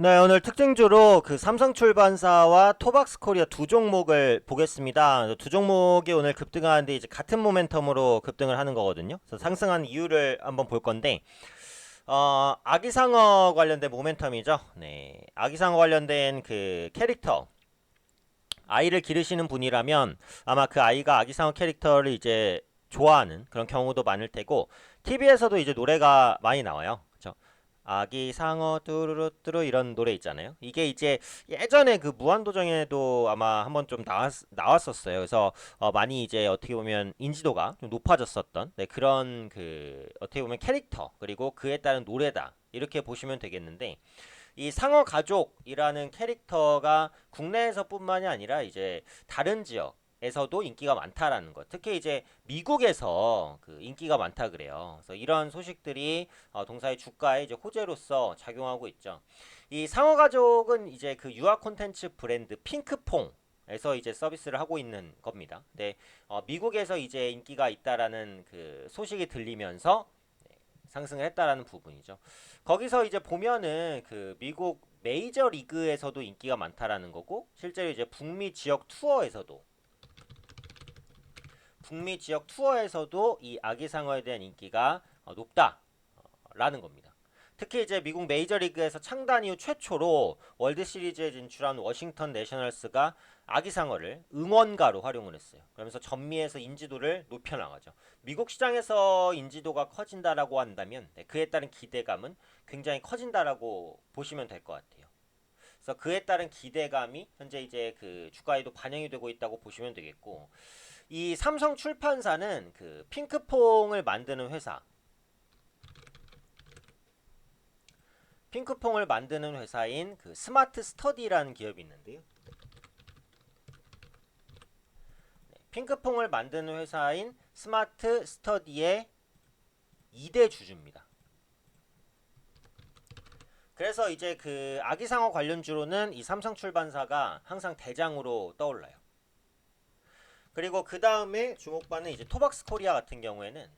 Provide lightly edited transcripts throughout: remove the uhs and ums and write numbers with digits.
네, 오늘 특징주로 그 삼성출판사와 토박스코리아 두 종목을 보겠습니다. 두 종목이 오늘 급등하는데 이제 같은 모멘텀으로 급등을 하는 거거든요. 그래서 상승한 이유를 한번 볼 건데, 아기상어 관련된 모멘텀이죠. 네, 아기상어 관련된 그 캐릭터, 아이를 기르시는 분이라면 아마 그 아이가 아기상어 캐릭터를 이제 좋아하는 그런 경우도 많을 테고, TV에서도 이제 노래가 많이 나와요. 그쵸? 아기 상어 뚜루루뚜루 이런 노래 있잖아요. 이게 이제 예전에 그 무한도전에도 아마 한번 좀 나왔었어요. 그래서 많이 이제 어떻게 보면 인지도가 좀 높아졌었던 네, 그런 그 어떻게 보면 캐릭터 그리고 그에 따른 노래다 이렇게 보시면 되겠는데, 이 상어 가족이라는 캐릭터가 국내에서뿐만이 아니라 이제 다른 지역에서도 인기가 많다라는 것. 특히 이제 미국에서 그 인기가 많다 그래요. 그래서 이런 소식들이 동사의 주가에 이제 호재로서 작용하고 있죠. 이 상어 가족은 이제 그 유아 콘텐츠 브랜드 핑크퐁 에서 이제 서비스를 하고 있는 겁니다. 근데 미국에서 이제 인기가 있다라는 그 소식이 들리면서 상승을 했다라는 부분이죠. 거기서 이제 보면은 그 미국 메이저 리그에서도 인기가 많다라는 거고, 실제로 이제 북미 지역 투어에서도 이 아기상어에 대한 인기가 높다라는 겁니다. 특히 이제 미국 메이저리그에서 창단 이후 최초로 월드 시리즈에 진출한 워싱턴 내셔널스가 아기상어를 응원가로 활용을 했어요. 그러면서 전미에서 인지도를 높여나가죠. 미국 시장에서 인지도가 커진다라고 한다면 그에 따른 기대감은 굉장히 커진다라고 보시면 될 것 같아요. 그래서 그에 따른 기대감이 현재 이제 그 주가에도 반영이 되고 있다고 보시면 되겠고, 이 삼성 출판사는 그 핑크퐁을 만드는 회사, 핑크퐁을 만드는 회사인 그 스마트 스터디라는 기업이 있는데요. 핑크퐁을 만드는 회사인 스마트 스터디의 2대 주주입니다. 그래서 이제 그 아기상어 관련주로는 이 삼성출판사가 항상 대장으로 떠올라요. 그리고 그 다음에 주목받는 이제 토박스 코리아 같은 경우에는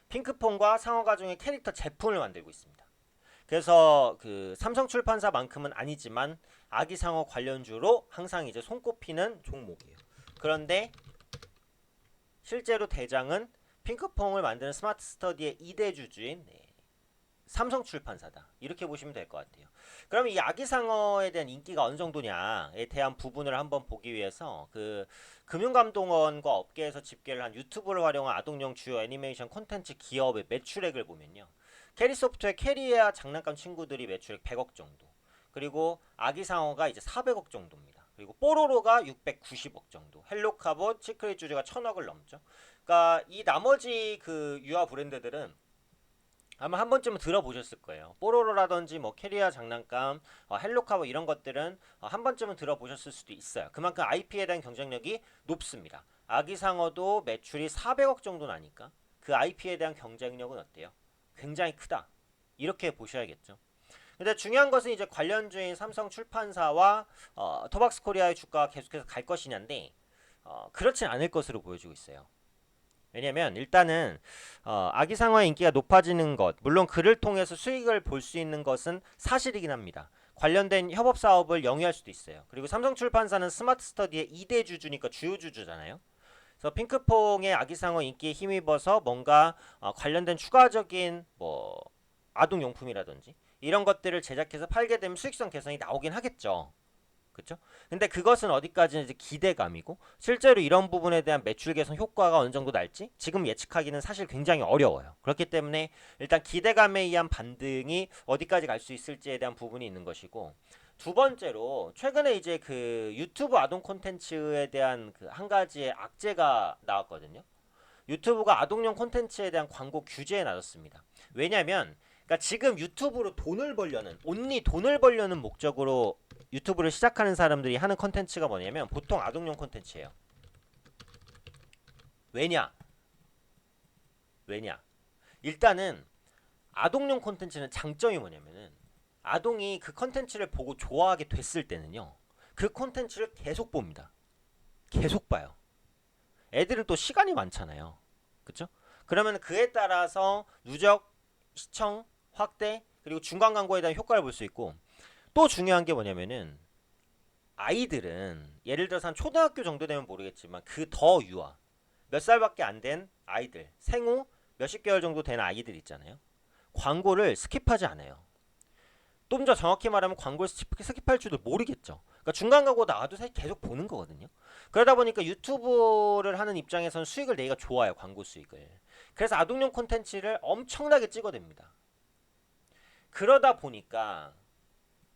핑크퐁과 상어가종의 캐릭터 제품을 만들고 있습니다. 그래서 그 삼성출판사만큼은 아니지만 아기상어 관련주로 항상 이제 손꼽히는 종목이에요. 그런데 실제로 대장은 핑크퐁을 만드는 스마트 스터디의 2대 주주인 삼성출판사다. 이렇게 보시면 될 것 같아요. 그럼 이 아기상어에 대한 인기가 어느 정도냐에 대한 부분을 한번 보기 위해서 그 금융감독원과 업계에서 집계를 한 유튜브를 활용한 아동용 주요 애니메이션 콘텐츠 기업의 매출액을 보면요. 캐리소프트의 캐리와 장난감 친구들이 매출액 100억 정도. 그리고 아기상어가 이제 400억 정도입니다. 그리고 뽀로로가 690억 정도. 헬로카봇, 시크릿 주주가 1000억을 넘죠. 그러니까 이 나머지 그 유아 브랜드들은 아마 한 번쯤은 들어보셨을 거예요. 뽀로로라든지 뭐 캐리어 장난감, 헬로카보 이런 것들은 한 번쯤은 들어보셨을 수도 있어요. 그만큼 IP에 대한 경쟁력이 높습니다. 아기상어도 매출이 400억 정도 나니까 그 IP에 대한 경쟁력은 어때요? 굉장히 크다. 이렇게 보셔야겠죠. 근데 중요한 것은 이제 관련주인 삼성 출판사와 토박스 코리아의 주가가 계속해서 갈 것이냐인데 그렇진 않을 것으로 보여지고 있어요. 왜냐면 일단은 아기상어의 인기가 높아지는 것, 물론 그를 통해서 수익을 볼 수 있는 것은 사실이긴 합니다. 관련된 협업 사업을 영위할 수도 있어요. 그리고 삼성출판사는 스마트 스터디의 2대 주주니까 주요 주주잖아요. 그래서 핑크퐁의 아기상어 인기에 힘입어서 뭔가 관련된 추가적인 뭐 아동용품이라든지 이런 것들을 제작해서 팔게 되면 수익성 개선이 나오긴 하겠죠. 그렇죠? 근데 그것은 어디까지는 이제 기대감이고, 실제로 이런 부분에 대한 매출 개선 효과가 어느 정도 날지 지금 예측하기는 사실 굉장히 어려워요. 그렇기 때문에 일단 기대감에 의한 반등이 어디까지 갈 수 있을지에 대한 부분이 있는 것이고, 두 번째로 최근에 이제 그 유튜브 아동 콘텐츠에 대한 그 한 가지의 악재가 나왔거든요. 유튜브가 아동용 콘텐츠에 대한 광고 규제에 나섰습니다. 왜냐면 그러니까 지금 유튜브로 돈을 벌려는 온리 돈을 벌려는 목적으로 유튜브를 시작하는 사람들이 하는 콘텐츠가 뭐냐면 보통 아동용 콘텐츠예요. 왜냐? 왜냐? 일단은 아동용 콘텐츠는 장점이 뭐냐면은 아동이 그 콘텐츠를 보고 좋아하게 됐을 때는요. 그 콘텐츠를 계속 봅니다. 계속 봐요. 애들은 또 시간이 많잖아요. 그쵸? 그러면 그에 따라서 누적 시청 확대 그리고 중간 광고에 대한 효과를 볼 수 있고, 또 중요한 게 뭐냐면은 아이들은 예를 들어서 한 초등학교 정도 되면 모르겠지만 그 더 유아 몇 살밖에 안 된 아이들, 생후 몇십 개월 정도 된 아이들 있잖아요. 광고를 스킵하지 않아요. 좀 더 정확히 말하면 광고를 스킵할 줄도 모르겠죠. 그러니까 중간 광고 나와도 사실 계속 보는 거거든요. 그러다 보니까 유튜브를 하는 입장에서는 수익을 내기가 좋아요. 광고 수익을. 그래서 아동용 콘텐츠를 엄청나게 찍어댑니다. 그러다 보니까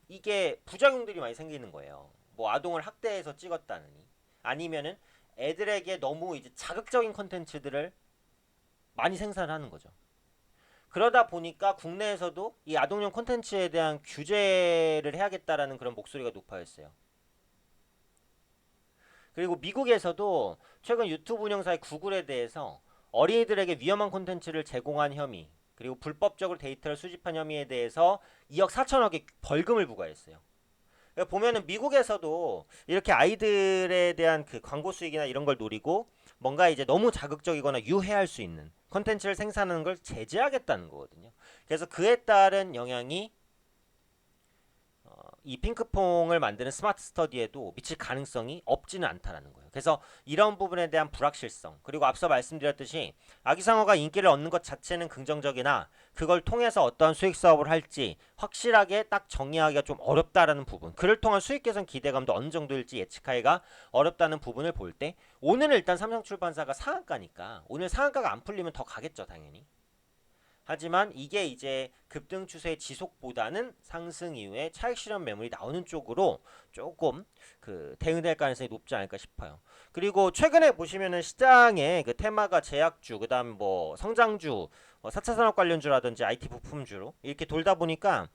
이게 부작용들이 많이 생기는 거예요. 뭐 아동을 학대해서 찍었다느니, 아니면은 애들에게 너무 이제 자극적인 콘텐츠들을 많이 생산하는 거죠. 그러다 보니까 국내에서도 이 아동용 콘텐츠에 대한 규제를 해야겠다라는 그런 목소리가 높아졌어요. 그리고 미국에서도 최근 유튜브 운영사의 구글에 대해서 어린이들에게 위험한 콘텐츠를 제공한 혐의, 그리고 불법적으로 데이터를 수집한 혐의에 대해서 2억 4천억의 벌금을 부과했어요. 그러니까 보면은 미국에서도 이렇게 아이들에 대한 그 광고 수익이나 이런 걸 노리고 뭔가 이제 너무 자극적이거나 유해할 수 있는 컨텐츠를 생산하는 걸 제재하겠다는 거거든요. 그래서 그에 따른 영향이 이 핑크퐁을 만드는 스마트 스터디에도 미칠 가능성이 없지는 않다라는 거예요. 그래서 이런 부분에 대한 불확실성, 그리고 앞서 말씀드렸듯이 아기상어가 인기를 얻는 것 자체는 긍정적이나 그걸 통해서 어떠한 수익 사업을 할지 확실하게 딱 정의하기가 좀 어렵다라는 부분, 그를 통한 수익 개선 기대감도 어느 정도일지 예측하기가 어렵다는 부분을 볼 때, 오늘은 일단 삼성출판사가 상한가니까 오늘 상한가가 안 풀리면 더 가겠죠, 당연히. 하지만 이게 이제 급등 추세의 지속보다는 상승 이후에 차익 실현 매물이 나오는 쪽으로 조금 그 대응될 가능성이 높지 않을까 싶어요. 그리고 최근에 보시면은 시장에 그 테마가 제약주, 그다음 뭐 성장주, 4차 산업 관련주라든지 IT 부품주로 이렇게 돌다 보니까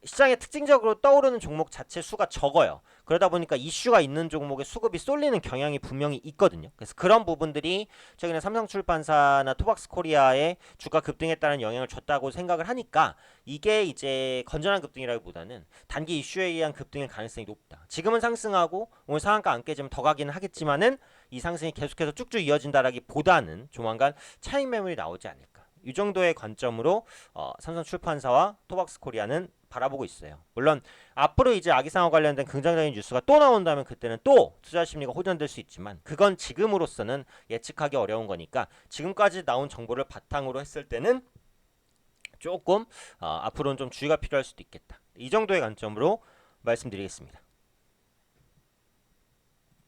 시장에 특징적으로 떠오르는 종목 자체 수가 적어요. 그러다 보니까 이슈가 있는 종목에 수급이 쏠리는 경향이 분명히 있거든요. 그래서 그런 부분들이 최근에 삼성출판사나 토박스코리아의 주가 급등에 따른 영향을 줬다고 생각을 하니까 이게 이제 건전한 급등이라기보다는 단기 이슈에 의한 급등일 가능성이 높다. 지금은 상승하고 오늘 상한가 안 깨지면 더 가기는 하겠지만은 이 상승이 계속해서 쭉쭉 이어진다라기보다는 조만간 차익 매물이 나오지 않을까. 이 정도의 관점으로 삼성출판사와 토박스코리아는 바라보고 있어요. 물론 앞으로 이제 아기상어 관련된 긍정적인 뉴스가 또 나온다면 그때는 또 투자 심리가 호전될 수 있지만 그건 지금으로서는 예측하기 어려운 거니까 지금까지 나온 정보를 바탕으로 했을 때는 조금 앞으로는 좀 주의가 필요할 수도 있겠다. 이 정도의 관점으로 말씀드리겠습니다.